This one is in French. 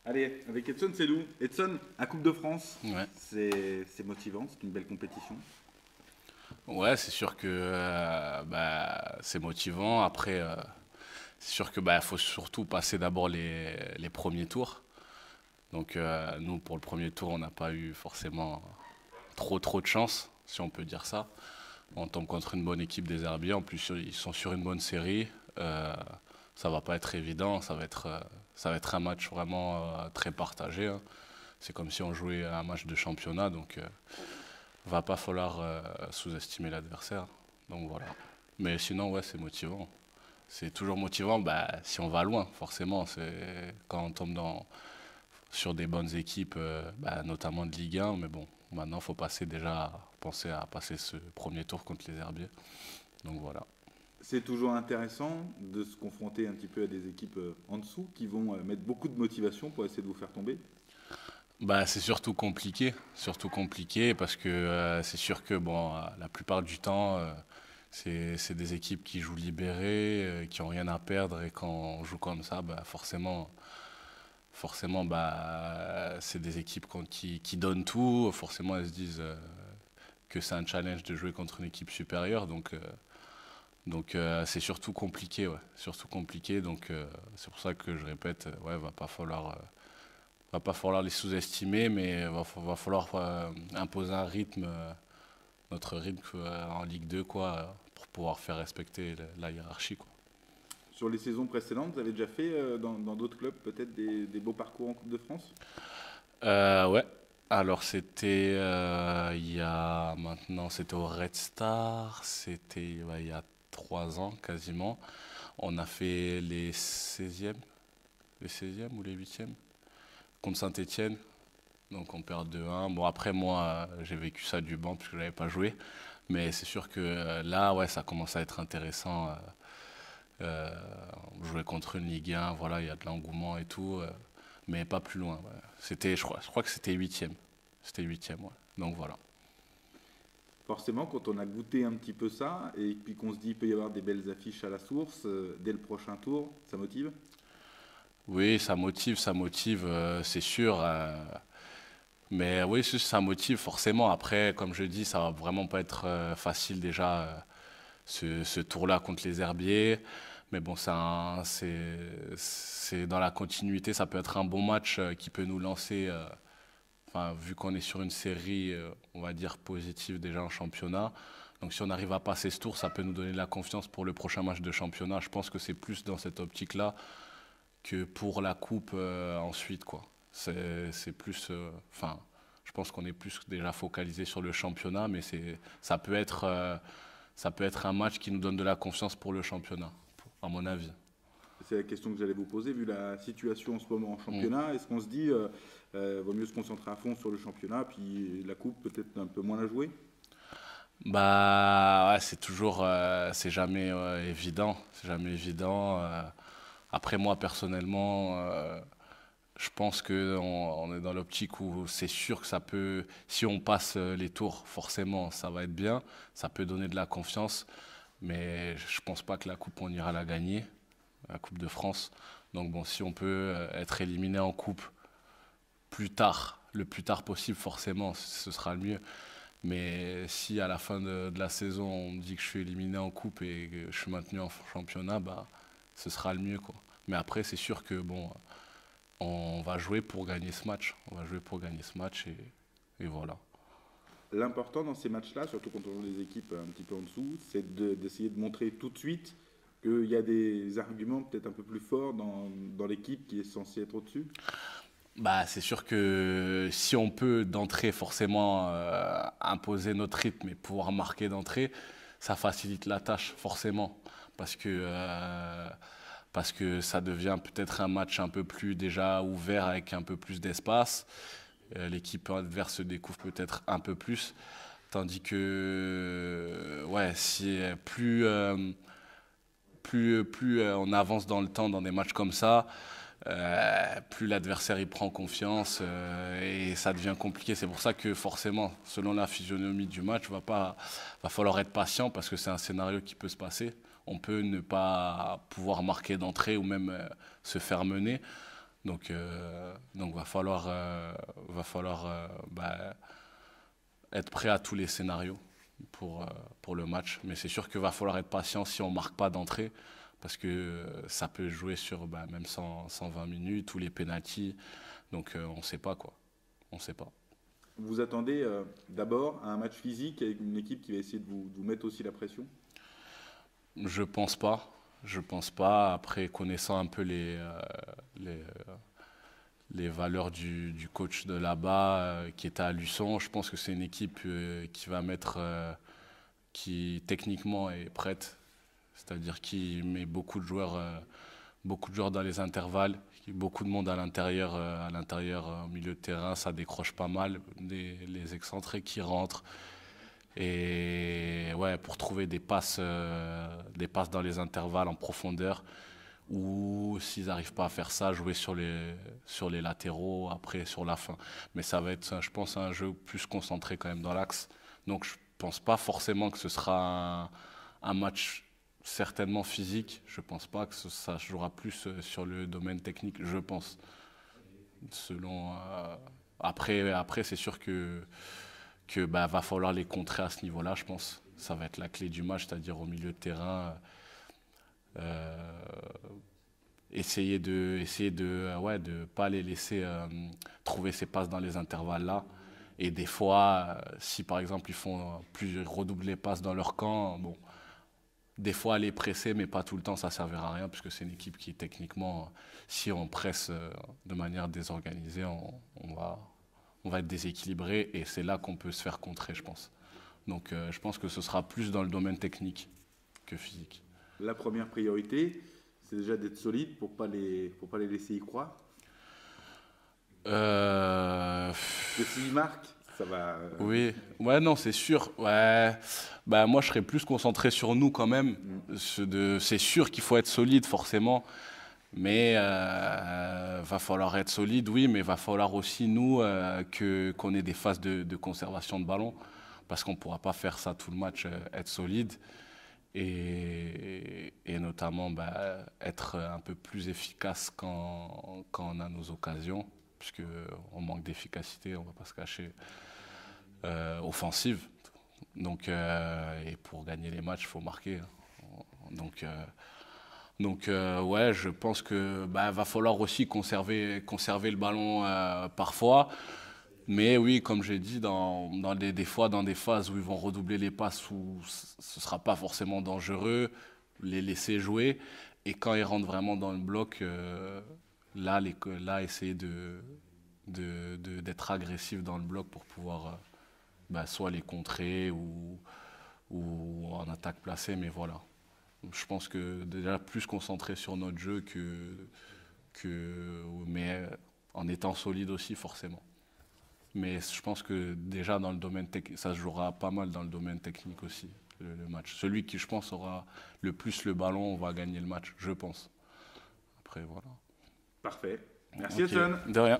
Allez, avec Edson Selou. Edson, à Coupe de France, Ouais, c'est motivant, c'est une belle compétition. ouais, c'est sûr que c'est motivant. Après, c'est sûr que faut surtout passer d'abord les premiers tours. Donc nous, pour le premier tour, on n'a pas eu forcément trop de chance, si on peut dire ça. On tombe contre une bonne équipe des Herbiers. En plus, ils sont sur une bonne série. Ça va pas être évident. Ça va être un match vraiment très partagé, hein. C'est comme si on jouait un match de championnat. Donc va pas falloir sous-estimer l'adversaire. Donc voilà. Mais sinon, ouais, c'est motivant. C'est toujours motivant si on va loin, forcément. C'est quand on tombe sur des bonnes équipes, notamment de Ligue 1. Mais bon, maintenant, il faut penser à passer ce premier tour contre les Herbiers. Donc voilà. C'est toujours intéressant de se confronter un petit peu à des équipes en dessous qui vont mettre beaucoup de motivation pour essayer de vous faire tomber. C'est surtout compliqué parce que c'est sûr que bon, la plupart du temps, c'est des équipes qui jouent libérées, qui ont rien à perdre et quand on joue comme ça, forcément, c'est des équipes qui donnent tout. Forcément, elles se disent que c'est un challenge de jouer contre une équipe supérieure, donc c'est surtout compliqué, ouais, surtout compliqué. Donc c'est pour ça que je répète, ouais, va pas falloir les sous-estimer, mais va falloir imposer un rythme, notre rythme en Ligue 2, quoi, pour pouvoir faire respecter la hiérarchie, quoi. Sur les saisons précédentes, vous avez déjà fait dans d'autres clubs peut-être des beaux parcours en Coupe de France? Ouais. Alors c'était c'était au Red Star, c'était ouais, il y a 3 ans quasiment. On a fait les 16e ou les 8e contre Saint-Étienne. Donc on perd 2-1. Bon après moi j'ai vécu ça du banc puisque je n'avais pas joué. Mais c'est sûr que là ouais ça commence à être intéressant. Euh, Jouer contre une Ligue 1, voilà, il y a de l'engouement et tout. Mais pas plus loin, ouais. Je crois que c'était huitième. C'était huitième, ouais. Donc voilà. Forcément, quand on a goûté un petit peu ça et puis qu'on se dit qu'il peut y avoir des belles affiches à la source dès le prochain tour, ça motive? Oui, ça motive, c'est sûr. Mais oui, ça motive forcément. Après, comme je dis, ça va vraiment pas être facile déjà ce tour-là contre les Herbiers. Mais bon, c'est dans la continuité. Ça peut être un bon match qui peut nous lancer. Enfin, vu qu'on est sur une série, on va dire positive déjà en championnat. Donc si on arrive à passer ce tour, ça peut nous donner de la confiance pour le prochain match de championnat. Je pense que c'est plus dans cette optique-là que pour la coupe ensuite, quoi. C'est plus, enfin, je pense qu'on est plus déjà focalisé sur le championnat, mais ça peut être un match qui nous donne de la confiance pour le championnat, à mon avis. C'est la question que j'allais vous poser, vu la situation en ce moment en Mm. championnat. Est-ce qu'on se dit, vaut mieux se concentrer à fond sur le championnat, puis la coupe peut-être un peu moins la jouer? Ouais, c'est toujours, c'est jamais évident, c'est jamais évident. Après moi personnellement, je pense que on est dans l'optique où c'est sûr que ça peut, si on passe les tours, forcément, ça va être bien, ça peut donner de la confiance, mais je pense pas que la coupe on ira la gagner, la Coupe de France. Donc bon, si on peut être éliminé en coupe plus tard, le plus tard possible, forcément, ce sera le mieux. Mais si à la fin de la saison on me dit que je suis éliminé en coupe et que je suis maintenu en championnat, ce sera le mieux, quoi. Mais après, c'est sûr que bon, on va jouer pour gagner ce match. On va jouer pour gagner ce match et voilà. L'important dans ces matchs-là, surtout quand on joue des équipes un petit peu en dessous, c'est d'essayer de montrer tout de suite qu'il y a des arguments peut-être un peu plus forts dans l'équipe qui est censée être au-dessus. C'est sûr que si on peut d'entrée forcément imposer notre rythme et pouvoir marquer d'entrée, ça facilite la tâche forcément parce que ça devient peut-être un match un peu plus déjà ouvert avec un peu plus d'espace. L'équipe adverse se découvre peut-être un peu plus, tandis que ouais, si plus on avance dans le temps dans des matchs comme ça, plus l'adversaire il prend confiance et ça devient compliqué. C'est pour ça que forcément, selon la physionomie du match, va falloir être patient parce que c'est un scénario qui peut se passer. On peut ne pas pouvoir marquer d'entrée ou même se faire mener. Donc va falloir être prêt à tous les scénarios pour le match. Mais c'est sûr qu'il va falloir être patient si on ne marque pas d'entrée, parce que ça peut jouer sur même 120 minutes ou les pénaltys. Donc on ne sait pas quoi. On sait pas. Vous attendez d'abord à un match physique avec une équipe qui va essayer de vous mettre aussi la pression? Je pense pas. Je pense pas. Après, connaissant un peu les valeurs du coach de là-bas qui était à Luçon, je pense que c'est une équipe qui va mettre, qui techniquement est prête, c'est-à-dire qui met beaucoup de joueurs dans les intervalles, beaucoup de monde à l'intérieur, au milieu de terrain, ça décroche pas mal, les excentrés qui rentrent. Et ouais, pour trouver des passes dans les intervalles en profondeur, ou s'ils n'arrivent pas à faire ça, jouer sur les latéraux, après sur la fin. Mais ça va être, je pense, un jeu plus concentré quand même dans l'axe. Donc je pense pas forcément que ce sera un match certainement physique. Je pense pas que ça jouera plus sur le domaine technique, je pense. Après c'est sûr que va falloir les contrer à ce niveau-là, je pense. Ça va être la clé du match, c'est-à-dire au milieu de terrain. Essayer de pas les laisser trouver ces passes dans les intervalles là. Et des fois, si par exemple ils font redoubler les passes dans leur camp, bon, des fois aller presser, mais pas tout le temps, ça servira à rien, puisque c'est une équipe qui techniquement, si on presse de manière désorganisée, on va être déséquilibré, et c'est là qu'on peut se faire contrer, je pense. Donc je pense que ce sera plus dans le domaine technique que physique. La première priorité, c'est déjà d'être solide pour pas les laisser y croire. Que s'ils marquent, ça va. Oui, ouais, non, c'est sûr. Ouais, moi, je serais plus concentré sur nous quand même. C'est sûr qu'il faut être solide, forcément. Mais va falloir être solide, oui, mais va falloir aussi, nous, qu'on ait des phases de conservation de ballon. Parce qu'on ne pourra pas faire ça tout le match, être solide. Et notamment être un peu plus efficace quand on a nos occasions, puisqu'on manque d'efficacité, on ne va pas se cacher, offensive. Donc, et pour gagner les matchs, il faut marquer. Donc ouais, je pense que va falloir aussi conserver le ballon parfois. Mais oui, comme j'ai dit, des fois, dans des phases où ils vont redoubler les passes, où ce ne sera pas forcément dangereux, les laisser jouer. Et quand ils rentrent vraiment dans le bloc, là essayer d'être agressif dans le bloc pour pouvoir soit les contrer ou en attaque placée. Mais voilà, je pense que déjà plus concentré sur notre jeu mais en étant solide aussi, forcément. Mais je pense que déjà dans le domaine technique, ça se jouera pas mal dans le domaine technique aussi, le match. Celui qui, je pense, aura le plus le ballon va gagner le match, je pense. Après, voilà. Parfait. Merci, Hudson. De rien.